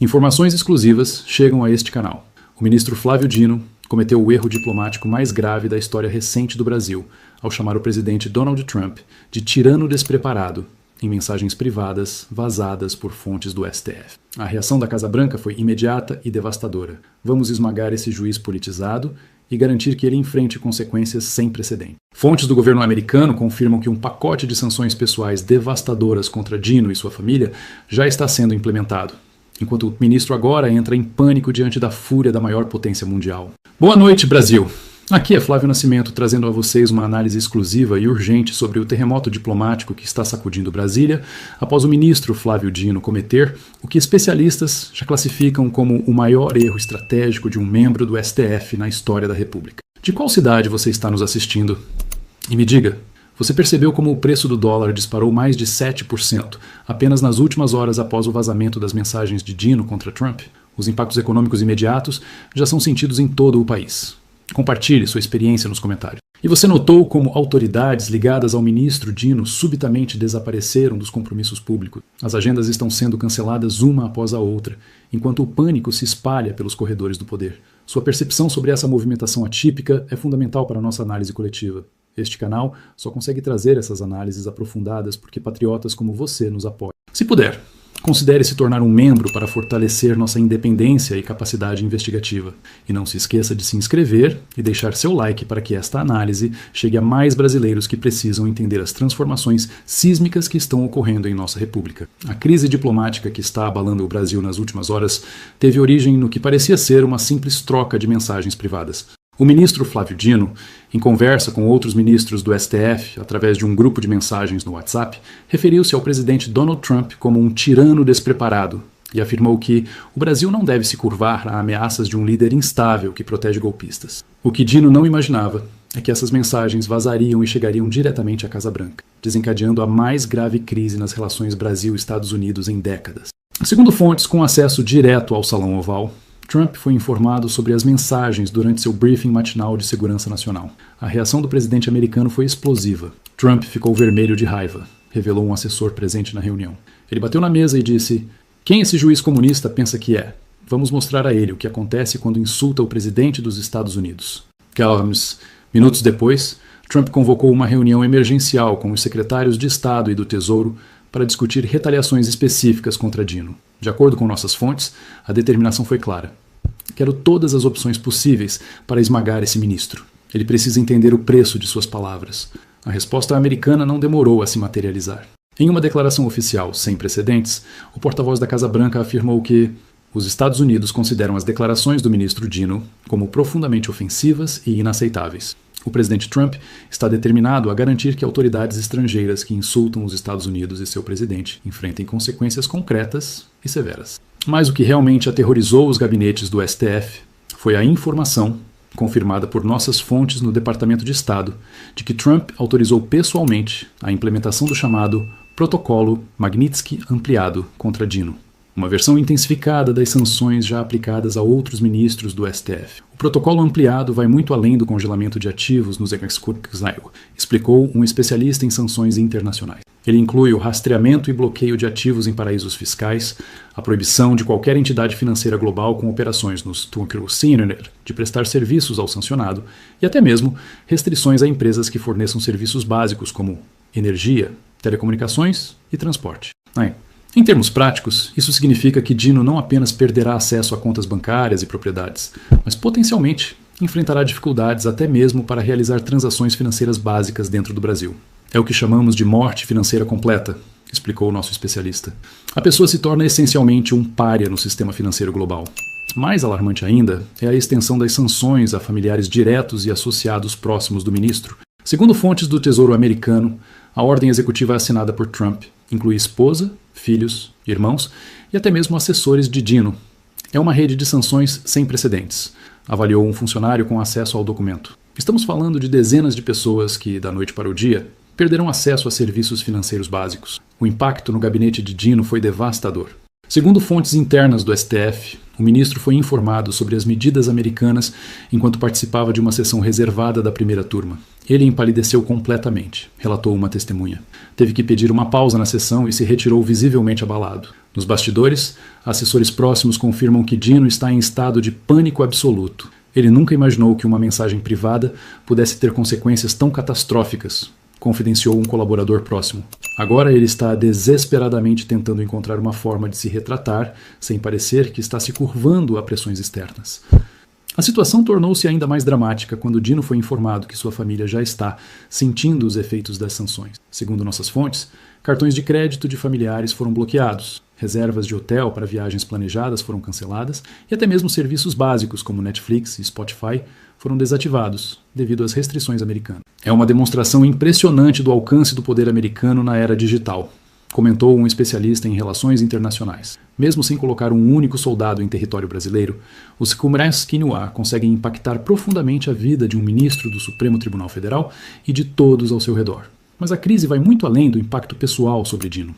Informações exclusivas chegam a este canal. O ministro Flávio Dino cometeu o erro diplomático mais grave da história recente do Brasil, ao chamar o presidente Donald Trump de tirano despreparado, em mensagens privadas vazadas por fontes do STF. A reação da Casa Branca foi imediata e devastadora. Vamos esmagar esse juiz politizado e garantir que ele enfrente consequências sem precedente. Fontes do governo americano confirmam que um pacote de sanções pessoais devastadoras contra Dino e sua família já está sendo implementado, enquanto o ministro agora entra em pânico diante da fúria da maior potência mundial. Boa noite, Brasil! Aqui é Flávio Nascimento trazendo a vocês uma análise exclusiva e urgente sobre o terremoto diplomático que está sacudindo Brasília após o ministro Flávio Dino cometer o que especialistas já classificam como o maior erro estratégico de um membro do STF na história da República. De qual cidade você está nos assistindo? E me diga, você percebeu como o preço do dólar disparou mais de 7% apenas nas últimas horas após o vazamento das mensagens de Dino contra Trump? Os impactos econômicos imediatos já são sentidos em todo o país. Compartilhe sua experiência nos comentários. E você notou como autoridades ligadas ao ministro Dino subitamente desapareceram dos compromissos públicos? As agendas estão sendo canceladas uma após a outra, enquanto o pânico se espalha pelos corredores do poder. Sua percepção sobre essa movimentação atípica é fundamental para a nossa análise coletiva. Este canal só consegue trazer essas análises aprofundadas porque patriotas como você nos apoiam. Se puder, considere se tornar um membro para fortalecer nossa independência e capacidade investigativa. E não se esqueça de se inscrever e deixar seu like para que esta análise chegue a mais brasileiros que precisam entender as transformações sísmicas que estão ocorrendo em nossa república. A crise diplomática que está abalando o Brasil nas últimas horas teve origem no que parecia ser uma simples troca de mensagens privadas. O ministro Flávio Dino, em conversa com outros ministros do STF, através de um grupo de mensagens no WhatsApp, referiu-se ao presidente Donald Trump como um tirano despreparado e afirmou que o Brasil não deve se curvar a ameaças de um líder instável que protege golpistas. O que Dino não imaginava é que essas mensagens vazariam e chegariam diretamente à Casa Branca, desencadeando a mais grave crise nas relações Brasil-Estados Unidos em décadas. Segundo fontes com acesso direto ao Salão Oval, Trump foi informado sobre as mensagens durante seu briefing matinal de segurança nacional. A reação do presidente americano foi explosiva. Trump ficou vermelho de raiva, revelou um assessor presente na reunião. Ele bateu na mesa e disse: "Quem esse juiz comunista pensa que é? Vamos mostrar a ele o que acontece quando insulta o presidente dos Estados Unidos." Minutos depois, Trump convocou uma reunião emergencial com os secretários de Estado e do Tesouro para discutir retaliações específicas contra Dino. De acordo com nossas fontes, a determinação foi clara. Quero todas as opções possíveis para esmagar esse ministro. Ele precisa entender o preço de suas palavras. A resposta americana não demorou a se materializar. Em uma declaração oficial sem precedentes, o porta-voz da Casa Branca afirmou que os Estados Unidos consideram as declarações do ministro Dino como profundamente ofensivas e inaceitáveis. O presidente Trump está determinado a garantir que autoridades estrangeiras que insultam os Estados Unidos e seu presidente enfrentem consequências concretas e severas. Mas o que realmente aterrorizou os gabinetes do STF foi a informação, confirmada por nossas fontes no Departamento de Estado, de que Trump autorizou pessoalmente a implementação do chamado Protocolo Magnitsky Ampliado contra Dino, uma versão intensificada das sanções já aplicadas a outros ministros do STF. O protocolo ampliado vai muito além do congelamento de ativos nos executivo, explicou um especialista em sanções internacionais. Ele inclui o rastreamento e bloqueio de ativos em paraísos fiscais, a proibição de qualquer entidade financeira global com operações nos tillgångssinnen de prestar serviços ao sancionado e até mesmo restrições a empresas que forneçam serviços básicos como energia, telecomunicações e transporte. Em termos práticos, isso significa que Dino não apenas perderá acesso a contas bancárias e propriedades, mas potencialmente enfrentará dificuldades até mesmo para realizar transações financeiras básicas dentro do Brasil. É o que chamamos de morte financeira completa, explicou o nosso especialista. A pessoa se torna essencialmente um pária no sistema financeiro global. Mais alarmante ainda é a extensão das sanções a familiares diretos e associados próximos do ministro. Segundo fontes do Tesouro americano, a ordem executiva assinada por Trump inclui esposa, filhos, irmãos e até mesmo assessores de Dino. É uma rede de sanções sem precedentes, avaliou um funcionário com acesso ao documento. Estamos falando de dezenas de pessoas que, da noite para o dia, perderão acesso a serviços financeiros básicos. O impacto no gabinete de Dino foi devastador. Segundo fontes internas do STF, O ministro foi informado sobre as medidas americanas enquanto participava de uma sessão reservada da primeira turma. Ele empalideceu completamente, relatou uma testemunha. Teve que pedir uma pausa na sessão e se retirou visivelmente abalado. Nos bastidores, assessores próximos confirmam que Dino está em estado de pânico absoluto. Ele nunca imaginou que uma mensagem privada pudesse ter consequências tão catastróficas, confidenciou um colaborador próximo. Agora ele está desesperadamente tentando encontrar uma forma de se retratar, sem parecer que está se curvando a pressões externas. A situação tornou-se ainda mais dramática quando Dino foi informado que sua família já está sentindo os efeitos das sanções. Segundo nossas fontes, cartões de crédito de familiares foram bloqueados, reservas de hotel para viagens planejadas foram canceladas e até mesmo serviços básicos como Netflix e Spotify foram desativados devido às restrições americanas. É uma demonstração impressionante do alcance do poder americano na era digital, comentou um especialista em relações internacionais. Mesmo sem colocar um único soldado em território brasileiro, os Comércios Quinoa conseguem impactar profundamente a vida de um ministro do Supremo Tribunal Federal e de todos ao seu redor. Mas a crise vai muito além do impacto pessoal sobre Dino.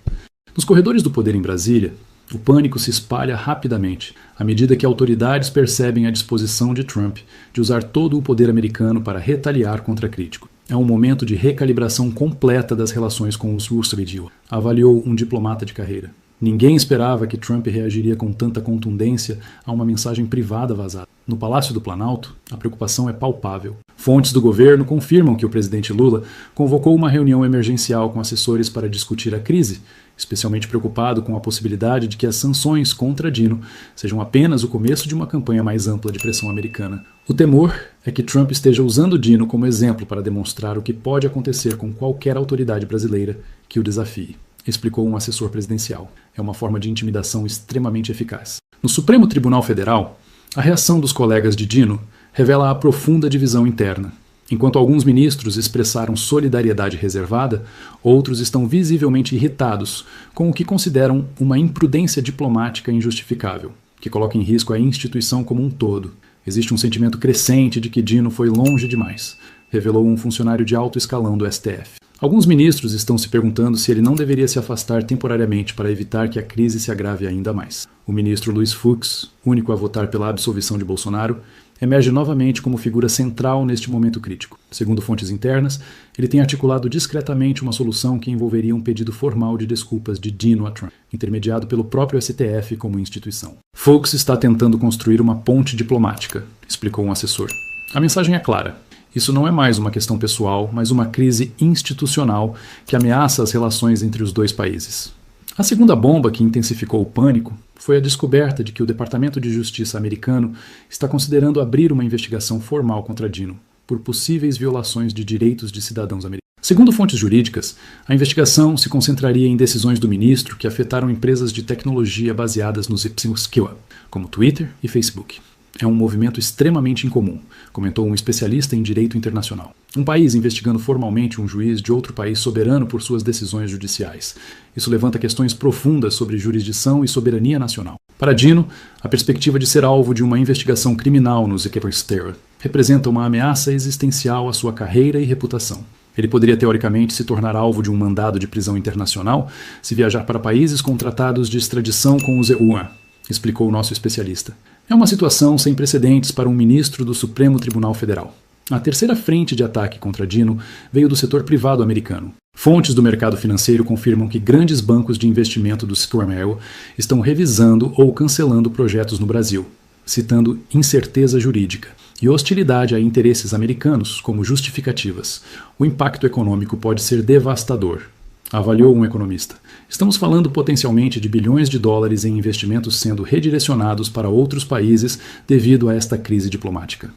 Nos corredores do poder em Brasília, o pânico se espalha rapidamente, à medida que autoridades percebem a disposição de Trump de usar todo o poder americano para retaliar contra críticos. É um momento de recalibração completa das relações com os Russovidios, avaliou um diplomata de carreira. Ninguém esperava que Trump reagiria com tanta contundência a uma mensagem privada vazada. No Palácio do Planalto, a preocupação é palpável. Fontes do governo confirmam que o presidente Lula convocou uma reunião emergencial com assessores para discutir a crise, especialmente preocupado com a possibilidade de que as sanções contra Dino sejam apenas o começo de uma campanha mais ampla de pressão americana. O temor é que Trump esteja usando Dino como exemplo para demonstrar o que pode acontecer com qualquer autoridade brasileira que o desafie, explicou um assessor presidencial. É uma forma de intimidação extremamente eficaz. No Supremo Tribunal Federal, a reação dos colegas de Dino revela a profunda divisão interna. Enquanto alguns ministros expressaram solidariedade reservada, outros estão visivelmente irritados com o que consideram uma imprudência diplomática injustificável, que coloca em risco a instituição como um todo. Existe um sentimento crescente de que Dino foi longe demais, revelou um funcionário de alto escalão do STF. Alguns ministros estão se perguntando se ele não deveria se afastar temporariamente para evitar que a crise se agrave ainda mais. O ministro Luiz Fux, único a votar pela absolvição de Bolsonaro, emerge novamente como figura central neste momento crítico. Segundo fontes internas, ele tem articulado discretamente uma solução que envolveria um pedido formal de desculpas de Dino a Trump, intermediado pelo próprio STF como instituição. Fux está tentando construir uma ponte diplomática, explicou um assessor. A mensagem é clara. Isso não é mais uma questão pessoal, mas uma crise institucional que ameaça as relações entre os dois países. A segunda bomba que intensificou o pânico foi a descoberta de que o Departamento de Justiça americano está considerando abrir uma investigação formal contra Dino por possíveis violações de direitos de cidadãos americanos. Segundo fontes jurídicas, a investigação se concentraria em decisões do ministro que afetaram empresas de tecnologia baseadas nos Ipsos-Quinoa, como Twitter e Facebook. É um movimento extremamente incomum, comentou um especialista em direito internacional. Um país investigando formalmente um juiz de outro país soberano por suas decisões judiciais. Isso levanta questões profundas sobre jurisdição e soberania nacional. Para Dino, a perspectiva de ser alvo de uma investigação criminal nos Ipsos-Quinoa representa uma ameaça existencial à sua carreira e reputação. Ele poderia teoricamente se tornar alvo de um mandado de prisão internacional se viajar para países com tratados de extradição com os EUA, explicou o nosso especialista. É uma situação sem precedentes para um ministro do Supremo Tribunal Federal. A terceira frente de ataque contra Dino veio do setor privado americano. Fontes do mercado financeiro confirmam que grandes bancos de investimento do Squamel estão revisando ou cancelando projetos no Brasil, citando incerteza jurídica e hostilidade a interesses americanos como justificativas. O impacto econômico pode ser devastador, avaliou um economista. Estamos falando potencialmente de bilhões de dólares em investimentos sendo redirecionados para outros países devido a esta crise diplomática.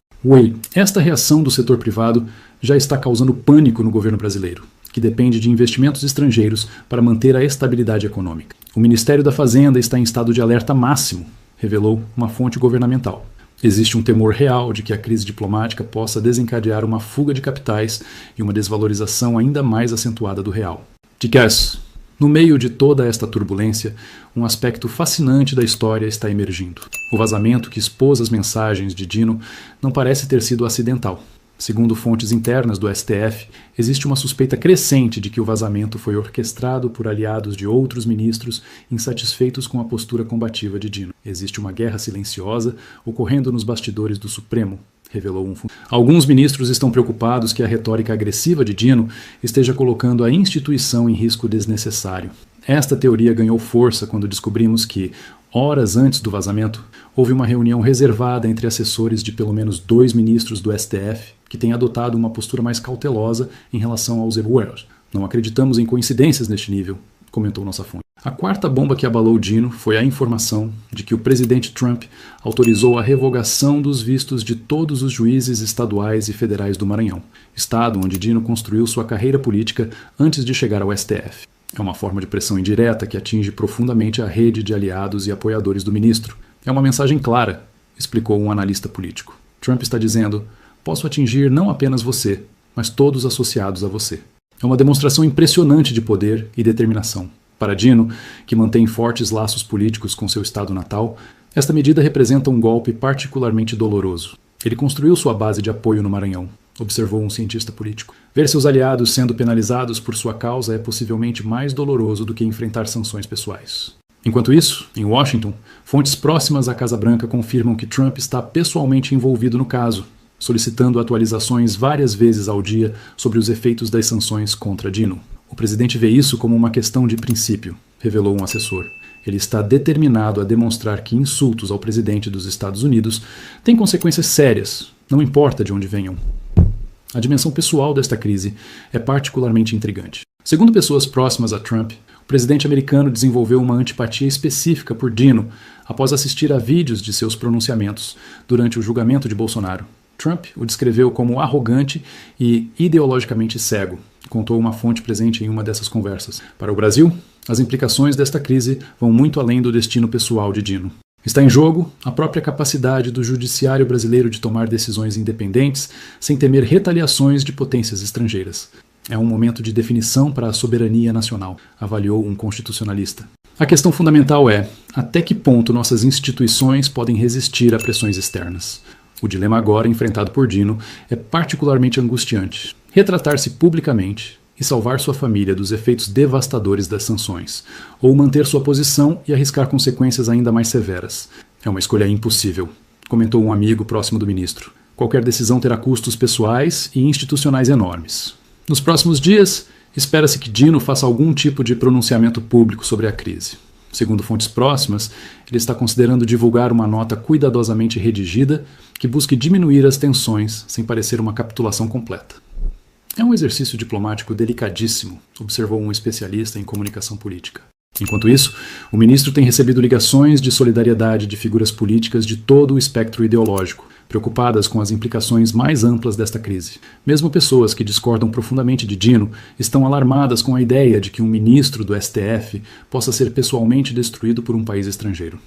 Esta reação do setor privado já está causando pânico no governo brasileiro, que depende de investimentos estrangeiros para manter a estabilidade econômica. O Ministério da Fazenda está em estado de alerta máximo, revelou uma fonte governamental. Existe um temor real de que a crise diplomática possa desencadear uma fuga de capitais e uma desvalorização ainda mais acentuada do real. Dicas. No meio de toda esta turbulência, um aspecto fascinante da história está emergindo. O vazamento que expôs as mensagens de Dino não parece ter sido acidental. Segundo fontes internas do STF, existe uma suspeita crescente de que o vazamento foi orquestrado por aliados de outros ministros insatisfeitos com a postura combativa de Dino. Existe uma guerra silenciosa ocorrendo nos bastidores do Supremo, revelou um funcionário. Alguns ministros estão preocupados que a retórica agressiva de Dino esteja colocando a instituição em risco desnecessário. Esta teoria ganhou força quando descobrimos que, horas antes do vazamento, houve uma reunião reservada entre assessores de pelo menos 2 ministros do STF que têm adotado uma postura mais cautelosa em relação aos Ebueros. Não acreditamos em coincidências neste nível, comentou nossa fonte. A quarta bomba que abalou Dino foi a informação de que o presidente Trump autorizou a revogação dos vistos de todos os juízes estaduais e federais do Maranhão, estado onde Dino construiu sua carreira política antes de chegar ao STF. É uma forma de pressão indireta que atinge profundamente a rede de aliados e apoiadores do ministro. É uma mensagem clara, explicou um analista político. Trump está dizendo: posso atingir não apenas você, mas todos associados a você. É uma demonstração impressionante de poder e determinação. Para Dino, que mantém fortes laços políticos com seu estado natal, esta medida representa um golpe particularmente doloroso. Ele construiu sua base de apoio no Maranhão, observou um cientista político. Ver seus aliados sendo penalizados por sua causa é possivelmente mais doloroso do que enfrentar sanções pessoais. Enquanto isso, em Washington, fontes próximas à Casa Branca confirmam que Trump está pessoalmente envolvido no caso, solicitando atualizações várias vezes ao dia sobre os efeitos das sanções contra Dino. O presidente vê isso como uma questão de princípio, revelou um assessor. Ele está determinado a demonstrar que insultos ao presidente dos Estados Unidos têm consequências sérias, não importa de onde venham. A dimensão pessoal desta crise é particularmente intrigante. Segundo pessoas próximas a Trump, o presidente americano desenvolveu uma antipatia específica por Dino após assistir a vídeos de seus pronunciamentos durante o julgamento de Bolsonaro. Trump o descreveu como arrogante e ideologicamente cego, contou uma fonte presente em uma dessas conversas. Para o Brasil, as implicações desta crise vão muito além do destino pessoal de Dino. Está em jogo a própria capacidade do judiciário brasileiro de tomar decisões independentes sem temer retaliações de potências estrangeiras. É um momento de definição para a soberania nacional, avaliou um constitucionalista. A questão fundamental é: até que ponto nossas instituições podem resistir a pressões externas? O dilema agora enfrentado por Dino é particularmente angustiante. Retratar-se publicamente e salvar sua família dos efeitos devastadores das sanções, ou manter sua posição e arriscar consequências ainda mais severas. É uma escolha impossível, comentou um amigo próximo do ministro. Qualquer decisão terá custos pessoais e institucionais enormes. Nos próximos dias, espera-se que Dino faça algum tipo de pronunciamento público sobre a crise. Segundo fontes próximas, ele está considerando divulgar uma nota cuidadosamente redigida que busque diminuir as tensões sem parecer uma capitulação completa. É um exercício diplomático delicadíssimo, observou um especialista em comunicação política. Enquanto isso, o ministro tem recebido ligações de solidariedade de figuras políticas de todo o espectro ideológico, preocupadas com as implicações mais amplas desta crise. Mesmo pessoas que discordam profundamente de Dino estão alarmadas com a ideia de que um ministro do STF possa ser pessoalmente destruído por um país estrangeiro,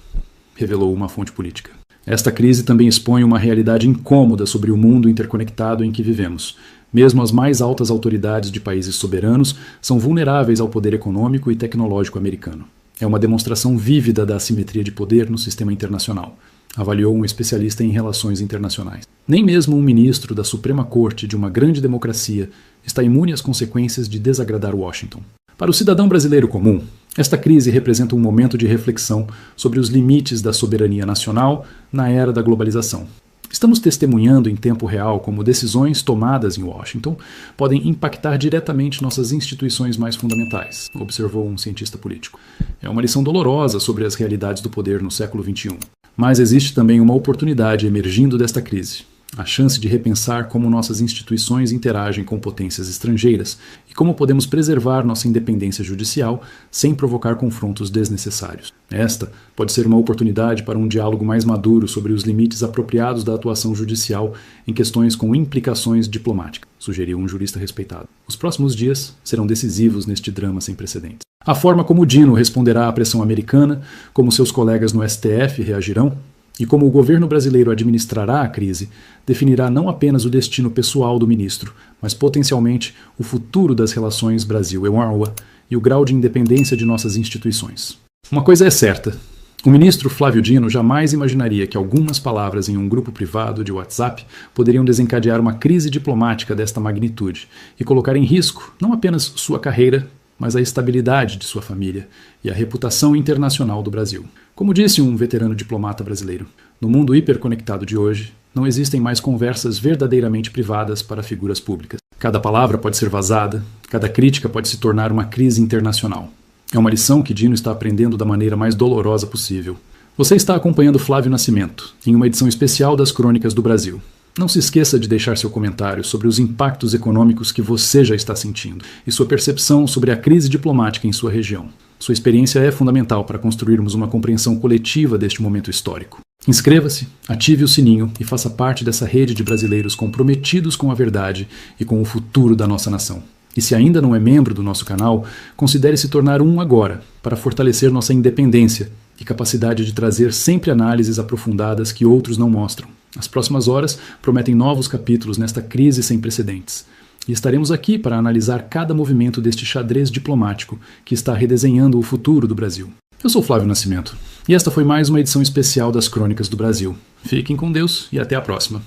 revelou uma fonte política. Esta crise também expõe uma realidade incômoda sobre o mundo interconectado em que vivemos. Mesmo as mais altas autoridades de países soberanos são vulneráveis ao poder econômico e tecnológico americano. É uma demonstração vívida da assimetria de poder no sistema internacional, avaliou um especialista em relações internacionais. Nem mesmo um ministro da Suprema Corte de uma grande democracia está imune às consequências de desagradar Washington. Para o cidadão brasileiro comum, esta crise representa um momento de reflexão sobre os limites da soberania nacional na era da globalização. Estamos testemunhando em tempo real como decisões tomadas em Washington podem impactar diretamente nossas instituições mais fundamentais, observou um cientista político. É uma lição dolorosa sobre as realidades do poder no século XXI. Mas existe também uma oportunidade emergindo desta crise. A chance de repensar como nossas instituições interagem com potências estrangeiras e como podemos preservar nossa independência judicial sem provocar confrontos desnecessários. Esta pode ser uma oportunidade para um diálogo mais maduro sobre os limites apropriados da atuação judicial em questões com implicações diplomáticas, sugeriu um jurista respeitado. Os próximos dias serão decisivos neste drama sem precedentes. A forma como Dino responderá à pressão americana, como seus colegas no STF reagirão, e como o governo brasileiro administrará a crise, definirá não apenas o destino pessoal do ministro, mas potencialmente o futuro das relações Brasil-EUA e o grau de independência de nossas instituições. Uma coisa é certa: O ministro Flávio Dino jamais imaginaria que algumas palavras em um grupo privado de WhatsApp poderiam desencadear uma crise diplomática desta magnitude e colocar em risco não apenas sua carreira, mas a estabilidade de sua família e a reputação internacional do Brasil. Como disse um veterano diplomata brasileiro, no mundo hiperconectado de hoje, não existem mais conversas verdadeiramente privadas para figuras públicas. Cada palavra pode ser vazada, cada crítica pode se tornar uma crise internacional. É uma lição que Dino está aprendendo da maneira mais dolorosa possível. Você está acompanhando Flávio Nascimento, em uma edição especial das Crônicas do Brasil. Não se esqueça de deixar seu comentário sobre os impactos econômicos que você já está sentindo e sua percepção sobre a crise diplomática em sua região. Sua experiência é fundamental para construirmos uma compreensão coletiva deste momento histórico. Inscreva-se, ative o sininho e faça parte dessa rede de brasileiros comprometidos com a verdade e com o futuro da nossa nação. E se ainda não é membro do nosso canal, considere se tornar um agora, para fortalecer nossa independência e capacidade de trazer sempre análises aprofundadas que outros não mostram. As próximas horas prometem novos capítulos nesta crise sem precedentes. E estaremos aqui para analisar cada movimento deste xadrez diplomático que está redesenhando o futuro do Brasil. Eu sou Flávio Nascimento, e esta foi mais uma edição especial das Crônicas do Brasil. Fiquem com Deus e até a próxima.